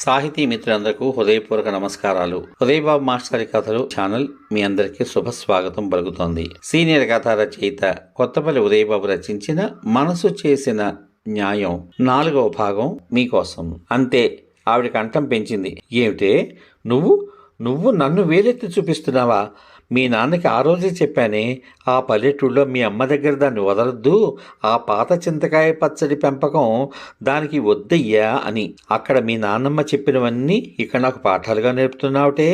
సాహితీ మిత్రులందరికీ హృదయపూర్వక నమస్కారాలు. ఉదయబాబు మాస్టర్ కథలు ఛానల్ మీ అందరికీ శుభ స్వాగతం పలుకుతోంది. సీనియర్ కథా రచయిత కొత్తపల్లి ఉదయబాబు రచించిన మనసు చేసిన న్యాయం 4వ భాగం మీకోసం. అంతే, ఆవిడ కంఠం పెంచింది. ఏమిటే నువ్వు నన్ను వేలెత్తి చూపిస్తున్నావా? మీ నాన్నకి ఆ రోజే చెప్పానే, ఆ పల్లెటూళ్ళలో మీ అమ్మ దగ్గర దాన్ని వదలొద్దు, ఆ పాత చింతకాయ పచ్చడి పెంపకం దానికి వద్దయ్యా అని. అక్కడ మీ నాన్నమ్మ చెప్పినవన్నీ ఇక్కడ నాకు పాఠాలుగా నేర్పుతున్నావుటే.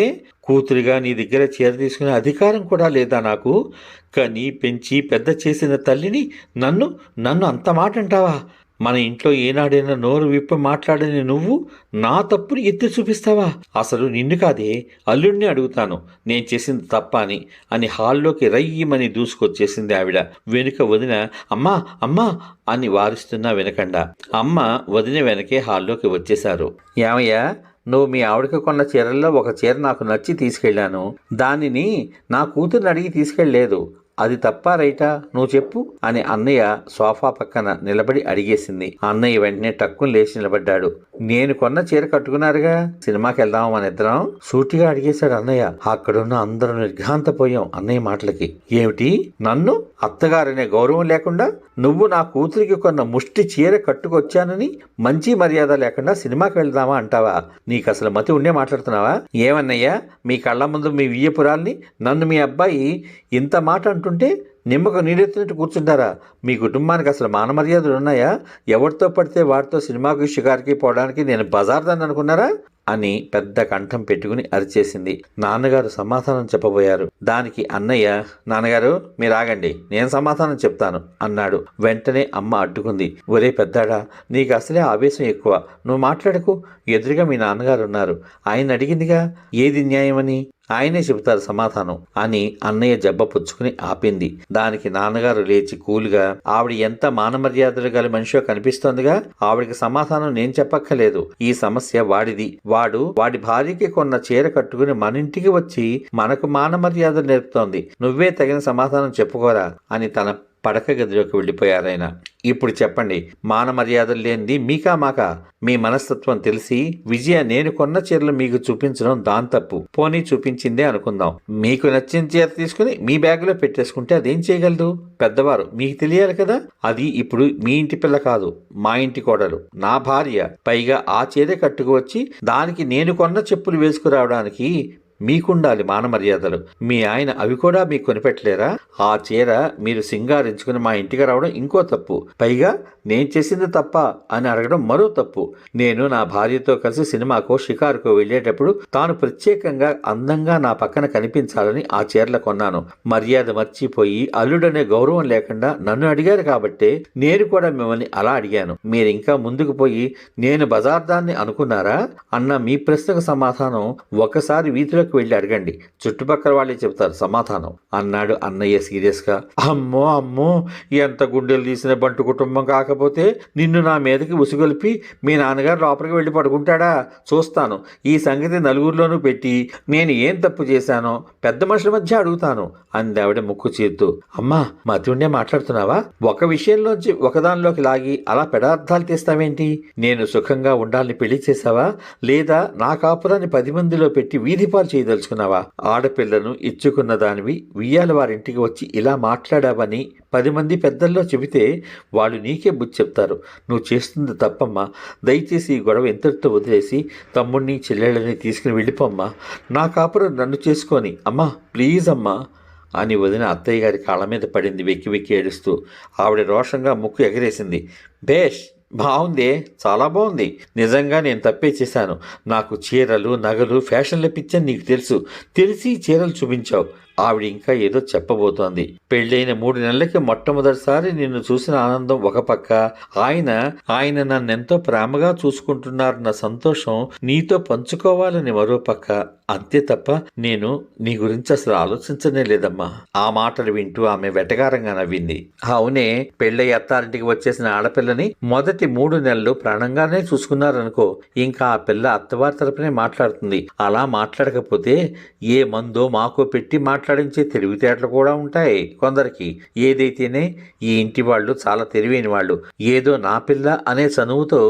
కూతురిగా నీ దగ్గర చీర తీసుకునే అధికారం కూడా లేదా నాకు? కని పెంచి పెద్ద చేసిన తల్లిని నన్ను అంత మాట అంటావా? మన ఇంట్లో ఏనాడైనా నోరు విప్పి మాట్లాడని నువ్వు నా తప్పుని ఎత్తి చూపిస్తావా? అసలు నిన్ను కాదే, అల్లుడిని అడుగుతాను నేను చేసింది తప్ప అని హాల్లోకి రయ్యమని దూసుకొచ్చేసింది ఆవిడ. వెనుక వదిన అమ్మా అమ్మా అని వారిస్తున్నా వినకుండా అమ్మ వదిన వెనకే హాల్లోకి వచ్చేశారు. ఏమయ్యా, నువ్వు మీ ఆవిడకి కొన్న చీరల్లో ఒక చీర నాకు నచ్చి తీసుకెళ్లాను. దానిని నా కూతుర్ని అడిగి తీసుకెళ్లేదు. అది తప్ప రైటా నువ్వు చెప్పు అని అన్నయ్య సోఫా పక్కన నిలబడి అడిగేసింది. అన్నయ్య వెంటనే టక్కుని లేచి నిలబడ్డాడు. నేను కొన్న చీర కట్టుకున్నారుగా, సినిమాకి వెళ్దాం మన ఇద్దరం సూటిగా అడిగేశాడు అన్నయ్య. అక్కడున్న అందరం నిర్ఘాంతపోయాం అన్నయ్య మాటలకి. ఏమిటి, నన్ను అత్తగారనే గౌరవం లేకుండా నువ్వు నా కూతురికి కొన్న ముష్టి చీర కట్టుకొచ్చానని మంచి మర్యాద లేకుండా సినిమాకి వెళ్దామా అంటావా? నీకు అసలు మతి ఉండే మాట్లాడుతున్నావా? ఏమన్నయ్యా, మీ కళ్ళ ముందు మీ వియ్యపురాల్ని నన్ను మీ అబ్బాయి ఇంత మాట అంటుంటే నిమ్మకు నీరెత్తినట్టు కూర్చుంటారా? మీ కుటుంబానికి అసలు మానమర్యాదలు ఉన్నాయా? ఎవరితో పడితే వాడితో సినిమాకి షికారికి పోవడానికి నేను బజార్దాన్ని అనుకున్నారా అని పెద్ద కంఠం పెట్టుకుని అరిచేసింది. నాన్నగారు సమాధానం చెప్పబోయారు. దానికి అన్నయ్య, నాన్నగారు మీరు ఆగండి, నేను సమాధానం చెప్తాను అన్నాడు. వెంటనే అమ్మ అడ్డుకుంది. ఒరే పెద్దాడా, నీకు అసలే ఆవేశం ఎక్కువ, నువ్వు మాట్లాడకు. ఎదురుగా మీ నాన్నగారు ఉన్నారు, ఆయన అడిగిందిగా ఏది న్యాయమని, ఆయనే చెబుతారు సమాధానం అని అన్నయ్య జబ్బ పుచ్చుకుని ఆపింది. దానికి నాన్నగారు లేచి కూలుగా, ఆవిడ ఎంత మానమర్యాదలు గల మనిషో కనిపిస్తోందిగా, ఆవిడికి సమాధానం నేను చెప్పక్కర్లేదు. ఈ సమస్య వాడిది. వాడి భార్యకి కొన్న చీర కట్టుకుని మన ఇంటికి వచ్చి మనకు మానమర్యాదలు నేర్పుతోంది. నువ్వే తగిన సమాధానం చెప్పుకోరా అని తన పడక గదిలోకి వెళ్ళిపోయారాయన. ఇప్పుడు చెప్పండి, మానమర్యాదలు లేనిది మీకా మాకా? మీ మనస్తత్వం తెలిసి విజయ నేను కొన్న చీరలు మీకు చూపించడం దాని తప్పు. పోనీ చూపించిందే అనుకుందాం. మీకు నచ్చిన చీర తీసుకుని మీ బ్యాగులో పెట్టేసుకుంటే అదేం చేయగలదు? పెద్దవారు, మీకు తెలియాలి కదా. అది ఇప్పుడు మీ ఇంటి పిల్ల కాదు, మా ఇంటి కోడలు, నా భార్య. పైగా ఆ చీర కట్టుకువచ్చి దానికి నేను కొన్న చెప్పులు వేసుకురావడానికి మీకుండాలి మానమర్యాదలు. మీ ఆయన అవి కూడా మీకు కొనిపెట్టలేరా? ఆ చీర మీరు సింగారించుకుని మా ఇంటికి రావడం ఇంకో తప్పు. పైగా నేను చేసింది తప్ప అని అడగడం మరో తప్పు. నేను నా భార్యతో కలిసి సినిమాకో షికారుకో వెళ్ళేటప్పుడు తాను ప్రత్యేకంగా అందంగా నా పక్కన కనిపించాలని ఆ చీరలు కొన్నాను. మర్యాద మర్చిపోయి అల్లుడనే గౌరవం లేకుండా నన్ను అడిగారు కాబట్టే నేను కూడా మిమ్మల్ని అలా అడిగాను. మీరింకా ముందుకు పోయి నేను బజార్దాన్ని అనుకున్నారా అన్న మీ ప్రశ్నకు సమాధానం ఒకసారి వీధిలో వెళ్ళి అడగండి, చుట్టుపక్కల వాళ్ళే చెబుతారు సమాధానం అన్నాడు అన్నయ్య సీరియస్ గా. అమ్మో, ఎంత గుండెలు తీసిన బంటు కుటుంబం కాకపోతే నిన్ను నా మీదకి ఉసిగొల్పి మీ నాన్నగారు లోపలికి వెళ్ళి పడుకుంటాడా? చూస్తాను. ఈ సంగతి నలుగురిలోనూ పెట్టి నేను ఏం తప్పు చేశానో పెద్ద మనుషుల మధ్య అడుగుతాను అంది ఆవిడ ముక్కు చీరుతూ. అమ్మా, మతి ఉండే మాట్లాడుతున్నావా? ఒక విషయంలోంచి ఒకదానిలోకి లాగి అలా పెడార్థాలు తీస్తావేంటి? నేను సుఖంగా ఉండాలని పెళ్లి చేశావా, లేదా నా కాపురాన్ని 10 మందిలో పెట్టి వీధిపాలు చేయదలుచుకున్నావా? ఆడపిల్లను ఇచ్చుకున్న దానివి వియ్యాల వారింటికి వచ్చి ఇలా మాట్లాడావని 10 మంది పెద్దల్లో చెబితే వాళ్ళు నీకే బుద్ధి చెప్తారు. నువ్వు చేస్తుంది తప్పమ్మా. దయచేసి ఈ గొడవ ఎంతటితో వదిలేసి తమ్ముడిని చెల్లెళ్ళని తీసుకుని వెళ్ళిపోమ్మా. నా కాపురం నన్ను చేసుకొని అమ్మా, ప్లీజ్ అమ్మా అని వదిన అత్తయ్య గారి కాళ్ళ మీద పడింది వెక్కి వెక్కి ఏడుస్తూ. ఆవిడ రోషంగా ముక్కు ఎగరేసింది. బేష్, బాగుందే, చాలా బాగుంది. నిజంగా నేను తప్పే చేశాను. నాకు చీరలు నగలు ఫ్యాషన్లు పిచ్చని నీకు తెలిసి చీరలు చూపించావు. ఆవిడ ఇంకా ఏదో చెప్పబోతోంది. పెళ్ళైన 3 నెలలకి మొట్టమొదటిసారి నిన్ను చూసిన ఆనందం ఒక పక్క, ఆయన నన్నెంతో ప్రేమగా చూసుకుంటున్నారన్న సంతోషం నీతో పంచుకోవాలని మరో పక్క. అంతే తప్ప నేను నీ గురించి అసలు ఆలోచించనే లేదమ్మా. ఆ మాటలు వింటూ ఆమె వెటకారంగా నవ్వింది. అవునే, పెళ్ళై అత్తారింటికి వచ్చేసిన ఆడపిల్లని మొదటి 3 నెలలు ప్రాణంగానే చూసుకున్నారనుకో, ఇంకా ఆ పిల్ల అత్తవారి తరపునే మాట్లాడుతుంది. అలా మాట్లాడకపోతే ఏ మందో మాకో పెట్టి మాట్లాడించే తెలివితేటలు కూడా ఉంటాయి కొందరికి. ఏదైతేనే ఈ ఇంటి వాళ్ళు చాలా తెలివైన వాళ్ళు. ఏదో నా పిల్ల అనే చనువుతో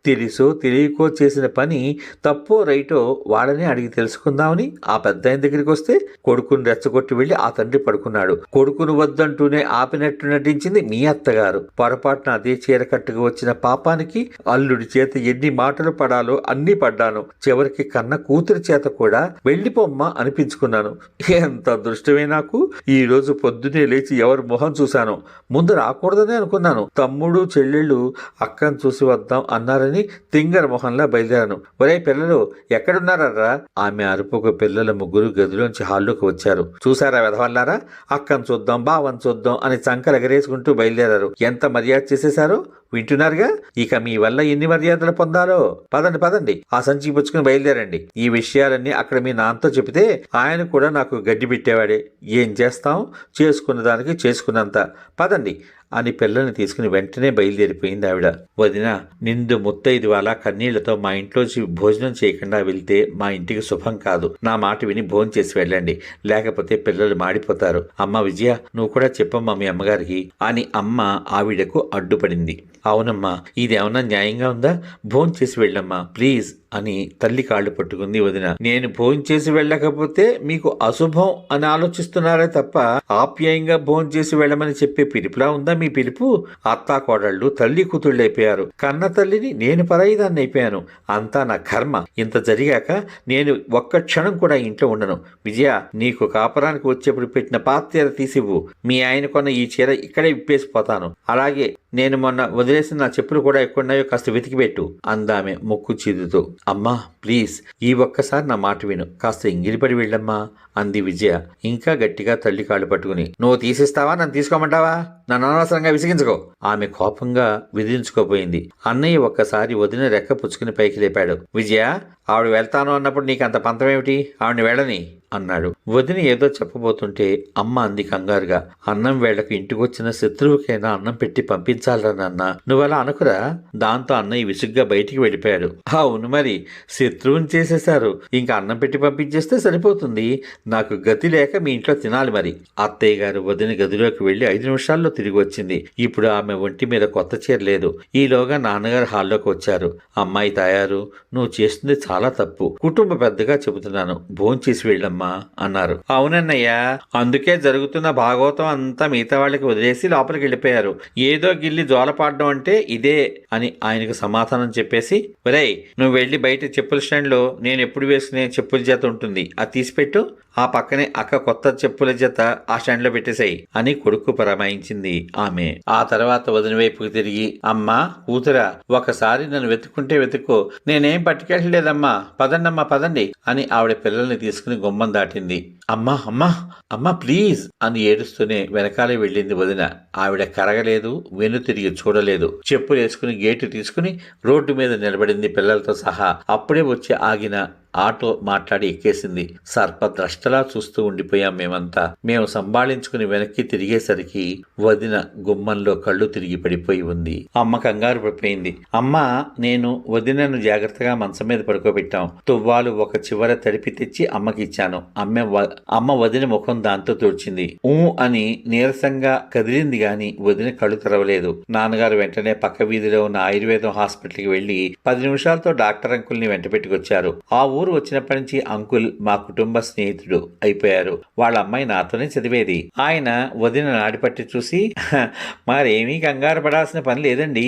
తెలుసో తెలియకో చేసిన పని తప్పో రైటో వాళ్ళని అడిగి తెలుసుకుందామని ఆ పెద్ద ఆయన దగ్గరికి వస్తే కొడుకుని రెచ్చగొట్టి వెళ్లి ఆ తండ్రి పడుకున్నాడు. కొడుకును వద్దంటూనే ఆపినట్టు నటించింది మీ అత్తగారు. పొరపాటున అదే చీర కట్టుకు వచ్చిన పాపానికి అల్లుడి చేత ఎన్ని మాటలు పడాలో అన్ని పడ్డాను. చివరికి కన్న కూతురి చేత కూడా వెళ్ళిపోమ్మా అనిపించుకున్నాను. ఎంత అదృష్టమే నాకు. ఈ రోజు పొద్దునే లేచి ఎవరి మొహం చూశాను. ముందు రాకూడదనే అనుకున్నాను. తమ్ముడు చెల్లెళ్ళు అక్కను చూసి వద్దాం అన్నారని తింగర మొహంలా బయలుదేరాను. ఒరే పిల్లలు ఎక్కడున్నారా? ఆమె అరుపుకు పిల్లల ముగ్గురు గదిలోంచి హాల్లోకి వచ్చారు. చూసారా వెధవల్లారా, అక్కను చూద్దాం బావని చూద్దాం అని చంకలు ఎగరేసుకుంటూ బయలుదేరారు. ఎంత మర్యాద చేసేశారో వింటున్నారుగా. ఇక మీ వల్ల ఎన్ని మర్యాదలు పొందాలో. పదండి పదండి, ఆ సంచి పుచ్చుకుని బయలుదేరండి. ఈ విషయాలన్నీ అక్కడ మీ నాన్నతో చెబితే ఆయన కూడా నాకు గడ్డి పెట్టేవాడే. ఏం చేస్తాం, చేసుకున్న దానికి చేసుకున్నంత. పదండి అని పిల్లల్ని తీసుకుని వెంటనే బయలుదేరిపోయింది ఆవిడ. వదిన, నిండు ముత్తైదు అలా కన్నీళ్లతో మా ఇంట్లోంచి భోజనం చేయకుండా వెళ్తే మా ఇంటికి శుభం కాదు. నా మాట విని భోజనం చేసి వెళ్ళండి, లేకపోతే పిల్లలు మాడిపోతారు. అమ్మ విజయ, నువ్వు కూడా చెప్పమ్మా మీ అమ్మగారికి అని అమ్మ ఆవిడకు అడ్డుపడింది. అవునమ్మా, ఇదేమన్నా న్యాయంగా ఉందా? భోజనం చేసి వెళ్ళమ్మా ప్లీజ్ అని తల్లి కాళ్ళు పట్టుకుంది వదిన. నేను భోంచేసి వెళ్ళకపోతే మీకు అశుభం అని ఆలోచిస్తున్నారే తప్ప ఆప్యాయంగా భోంచేసి వెళ్ళమని చెప్పే పిలుపులా ఉందా మీ పిలుపు? అత్తా కోడళ్ళు తల్లి కూతుళ్ళు అయిపోయారు. కన్న తల్లిని నేను పరాయిదాన్ని అయిపోయాను. అంతా నా కర్మ. ఇంత జరిగాక నేను ఒక్క క్షణం కూడా ఇంట్లో ఉండను. విజయ, నీకు కాపురానికి వచ్చేప్పుడు పెట్టిన పాత్ర తీసివ్వు. మీ ఆయన కొన్న ఈ చీర ఇక్కడే విప్పేసిపోతాను. అలాగే నేను మొన్న వదిలేసిన నా చెప్పులు కూడా ఎక్కడున్నాయో కాస్త వెతికిపెట్టు అందామె ముక్కు చిదుతూ. అమ్మా ప్లీజ్, ఈ ఒక్కసారి నా మాట విను, కాస్త ఇంగిలిపడి వెళ్ళమ్మా అంది విజయ ఇంకా గట్టిగా తల్లి కాళ్ళు పట్టుకుని. నువ్వు తీసిస్తావా, నన్ను తీసుకోమంటావా? నన్ను అనవసరంగా విసిగించుకో. ఆమె కోపంగా విధించుకోపోయింది. అన్నయ్య ఒక్కసారి వదిన రెక్క పుచ్చుకుని పైకి లేపాడు. విజయ, ఆవిడ వెళ్తాను అన్నప్పుడు నీకు అంత పంతమేమిటి? ఆవిడని వెళ్ళని అన్నాడు. వదిన ఏదో చెప్పబోతుంటే అమ్మ అంది కంగారుగా, అన్నం వేళకు ఇంటికొచ్చిన శత్రువుకైనా అన్నం పెట్టి పంపించాలరా నాన్న, నువ్వలా అనుకురా. దాంతో అన్నయ్య విసుగ్గా బయటికి వెళ్ళిపోయాడు. అవును మరి, శత్రువుని చేసేశారు, ఇంకా అన్నం పెట్టి పంపించేస్తే సరిపోతుంది. నాకు గతి లేక మీ ఇంట్లో తినాలి మరి. అత్తయ్య గారు వదిన గదిలోకి వెళ్లి 5 నిమిషాల్లో తిరిగి వచ్చింది. ఇప్పుడు ఆమె ఒంటి మీద కొత్త చీర లేదు. ఈలోగా నాన్నగారు హాల్లోకి వచ్చారు. అమ్మాయి తయారు, నువ్వు చేస్తుంది చాలా తప్పు. కుటుంబ పెద్దగా చెబుతున్నాను, భోంచేసి వెళ్ళమ్మా అన్నారు. అవునన్నయ్యా, అందుకే జరుగుతున్న భాగవతం అంతా మిగతా వాళ్ళకి వదిలేసి లోపలికి వెళ్ళిపోయారు. ఏదో గిల్లి జోలపాడడం అంటే ఇదే అని ఆయనకు సమాధానం చెప్పేసి, ఒరేయ్ నువ్వు వెళ్ళి బయట చెప్పుల స్టాండ్ లో నేను ఎప్పుడు వేసుకునే చెప్పుల జత ఉంటుంది, అది తీసిపెట్టు. ఆ పక్కనే అక్క కొత్త చెప్పుల జత ఆ స్టాండ్ లో పెట్టేశాయి అని కొడుకు పరమాయించింది ఆమె. ఆ తర్వాత వదిన వైపుకి తిరిగి, అమ్మా కూతురా, ఒకసారి నన్ను వెతుక్కుంటే వెతుక్కో, నేనేం పట్టుకెళ్ళలేదమ్మా, పదండమ్మా పదండి అని ఆవిడ పిల్లల్ని తీసుకుని గుమ్మం దాటింది. అమ్మా అమ్మా అమ్మా ప్లీజ్ అని ఏడుస్తూనే వెనకాలే వెళ్ళింది వదిన. ఆవిడ కరగలేదు, వెను తిరిగి చూడలేదు. చెప్పులు వేసుకుని గేటు తీసుకుని రోడ్డు మీద నిలబడింది పిల్లలతో సహా. అప్పుడే వచ్చి ఆగిన ఆటో మాట్లాడి ఎక్కేసింది. సర్పద్రష్టలా చూస్తూ ఉండిపోయాం మేమంతా. మేము సంభాళించుకుని వెనక్కి తిరిగేసరికి వదిన గుమ్మంలో కళ్ళు తిరిగి పడిపోయి ఉంది. అమ్మ కంగారు పడిపోయింది. అమ్మ, నేను వదినను జాగ్రత్తగా మంచం మీద పడుకోబెట్టాం. తువ్వాలు ఒక చివర తడిపి తెచ్చి అమ్మకిచ్చాను. అమ్మ వదిన ముఖం దాంతో తుడిచింది. అని నీరసంగా కదిలింది గాని వదిన కళ్ళు తెరవలేదు. నాన్నగారు వెంటనే పక్క వీధిలో ఉన్న ఆయుర్వేదం హాస్పిటల్కి వెళ్లి 10 నిమిషాలతో డాక్టర్ అంకుల్ని వెంట పెట్టుకొచ్చారు. ఆ ఊరు వచ్చినప్పటి నుంచి అంకుల్ మా కుటుంబ స్నేహితుడు అయిపోయారు. వాళ్ళ అమ్మాయి నాతోనే చదివేది. ఆయన వదిన నాడిపట్టి చూసి, మరేమీ కంగారు పడాల్సిన పని లేదండి,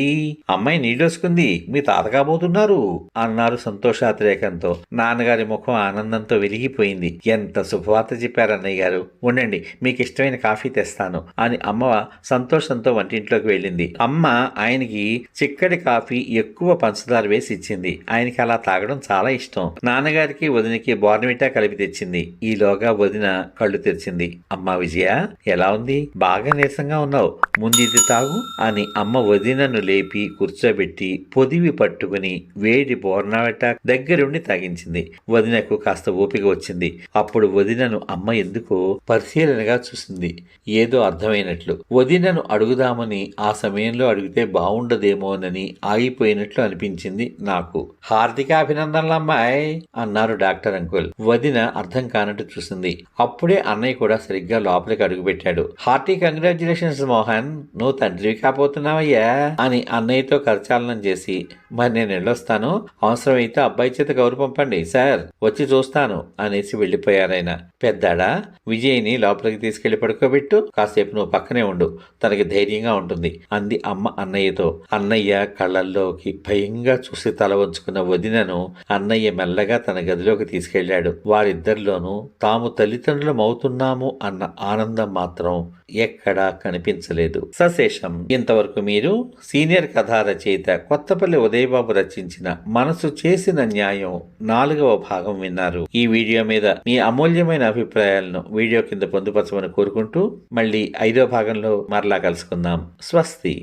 అమ్మాయి నీళ్ళొసుకుంది, మీ తాత కాబోతున్నారు అన్నారు సంతోషాతిరేకంతో. నాన్నగారి ముఖం ఆనందంతో వెలిగిపోయింది. ఎంత శుభవార్త చెప్పారు అన్నయ్య గారు, ఉండండి మీకు ఇష్టమైన కాఫీ తెస్తాను అని అమ్మ సంతోషంతో వంటింట్లోకి వెళ్ళింది. అమ్మ ఆయనకి చిక్కటి కాఫీ ఎక్కువ పంచదార వేసి ఇచ్చింది. ఆయనకి అలా తాగడం చాలా ఇష్టం. నాన్నగారికి వదినకి బోర్నవిటా కలిపి తెచ్చింది. ఈలోగా వదిన కళ్ళు తెరిచింది. అమ్మా విజయ, ఎలా ఉంది? బాగా నీరసంగా ఉన్నావు, ముందు ఇది తాగు అని అమ్మ వదినను లేపి కూర్చోబెట్టి పొదివి పట్టుకుని వేడి బోర్నవిటా దగ్గరుండి తాగించింది. వదినకు కాస్త ఓపిక వచ్చింది. అప్పుడు వదినను అమ్మ ఎందుకో పరిశీలనగా చూసింది. ఏదో అర్థమైనట్లు. వదినను అడుగుదామని ఆ సమయంలో అడిగితే బావుండదేమోనని ఆగిపోయినట్లు అనిపించింది నాకు. హార్దిక అభినందనలమ్మాయ్ అన్నారు డాక్టర్ అంకుల్. వదిన అర్థం కానట్టు చూసింది. అప్పుడే అన్నయ్య కూడా సరిగ్గా లోపలికి అడుగుపెట్టాడు. హార్టీ కంగ్రాచులేషన్స్ మోహన్, నువ్వు తండ్రివి కాబోతున్నావయ్యా అని అన్నయ్యతో కరచాలనం చేసి, మరి నేను వెళ్ళొస్తాను, అవసరమైతే అబ్బాయి చేత కౌరు పంపండి సార్, వచ్చి చూస్తాను అనేసి వెళ్లిపోయారాయన. పెద్దాడా, విజయ్ని లోపలికి తీసుకెళ్లి పడుకోబెట్టు, కాసేపు నువ్వు పక్కనే ఉండు, తనకి ధైర్యంగా ఉంటుంది అంది అమ్మ అన్నయ్యతో. అన్నయ్య కళ్ళల్లోకి భయంగా చూసి తల వంచుకున్న వదినను అన్నయ్య మెల్లగా తన గదిలోకి తీసుకెళ్లాడు. వారిద్దరిలోనూ తాము తల్లిదండ్రులమవుతున్నాము అన్న ఆనందం మాత్రం ఎక్కడా కనిపించలేదు. సశేషం. ఇంతవరకు మీరు సీనియర్ కథా రచయిత కొత్తపల్లి ఉదయబాబు రచించిన మనసు చేసిన న్యాయం 4వ భాగం విన్నారు. ఈ వీడియో మీద మీ అమూల్యమైన అభిప్రాయాలను వీడియో కింద పొందుపరచమని కోరుకుంటూ మళ్ళీ 5వ భాగంలో మరలా కలుసుకుందాం. స్వస్తి.